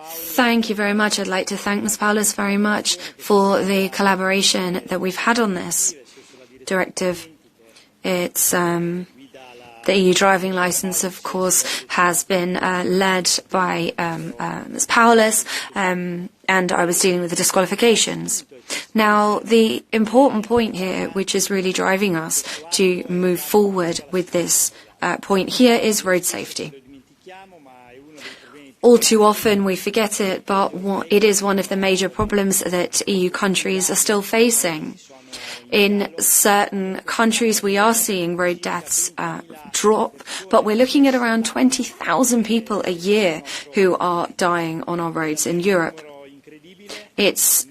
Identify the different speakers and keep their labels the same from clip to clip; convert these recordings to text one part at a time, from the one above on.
Speaker 1: Thank you very much. I'd like to thank Ms. Paulus very much for the collaboration that we've had on this directive. It's the EU driving licence, of course, has been led by Ms. Paulus, and I was dealing with the disqualifications. Now, the important point here, which is really driving us to move forward with this point here, is road safety. All too often we forget it, but it is one of the major problems that EU countries are still facing. In certain countries we are seeing road deaths drop, but we're looking at around 20,000 people a year who are dying on our roads in Europe. It's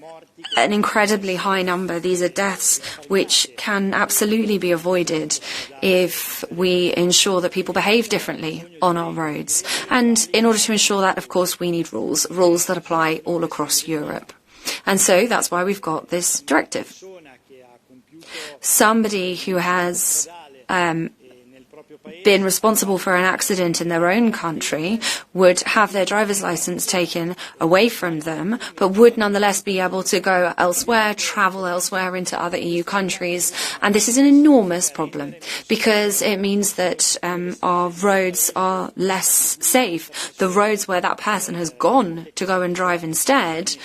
Speaker 1: an incredibly high number. These are deaths which can absolutely be avoided if we ensure that people behave differently on our roads. And in order to ensure that, of course, we need rules that apply all across Europe. And so that's why we've got this directive. Somebody who has been responsible for an accident in their own country would have their driver's license taken away from them, but would nonetheless be able to go elsewhere, travel elsewhere into other EU countries. And this is an enormous problem because it means that our roads are less safe. The roads where that person has gone to go and drive instead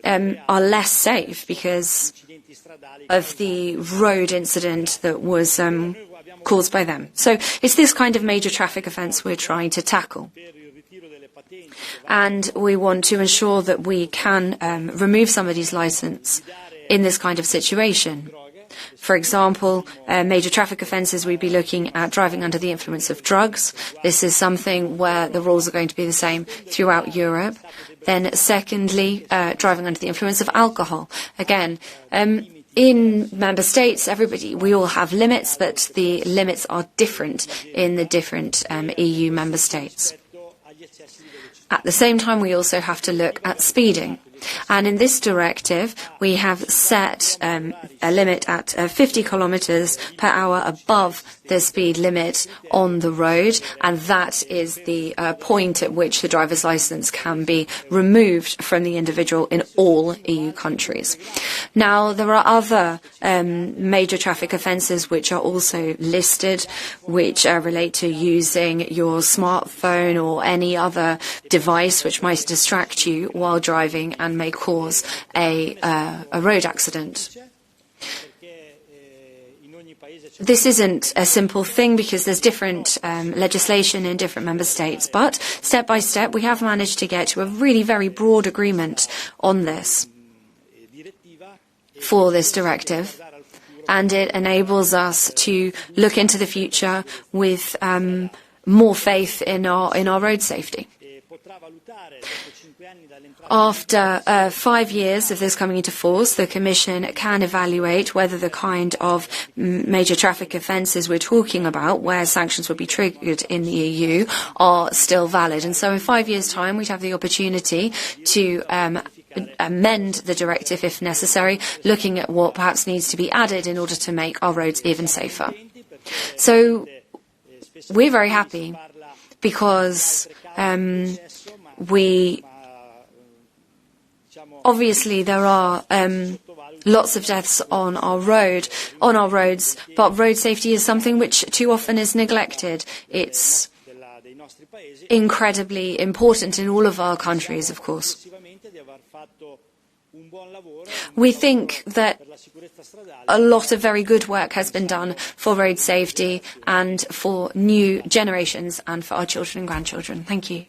Speaker 1: are less safe because of the road incident that was caused by them. So it's this kind of major traffic offence we're trying to tackle. And we want to ensure that we can remove somebody's licence in this kind of situation. For example, major traffic offences, we'd be looking at driving under the influence of drugs. This is something where the rules are going to be the same throughout Europe. Then secondly, driving under the influence of alcohol. Again, in member states, we all have limits, but the limits are different in the different EU member states. At the same time, we also have to look at speeding. And in this directive, we have set a limit at 50 kilometers per hour above the speed limit on the road, and that is the point at which the driver's license can be removed from the individual in all EU countries. Now, there are other major traffic offences which are also listed, which relate to using your smartphone or any other device which might distract you while driving and may cause a road accident. This isn't a simple thing because there's different legislation in different member states, but step by step we have managed to get to a really very broad agreement on this for this directive, and it enables us to look into the future with more faith in our road safety. After 5 years of this coming into force, the Commission can evaluate whether the kind of major traffic offences we're talking about, where sanctions would be triggered in the EU, are still valid. And so in 5 years' time, we'd have the opportunity to amend the directive if necessary, looking at what perhaps needs to be added in order to make our roads even safer. So we're very happy because obviously there are lots of deaths on our roads, but road safety is something which too often is neglected. It's incredibly important in all of our countries, of course. We think that a lot of very good work has been done for road safety and for new generations and for our children and grandchildren. Thank you.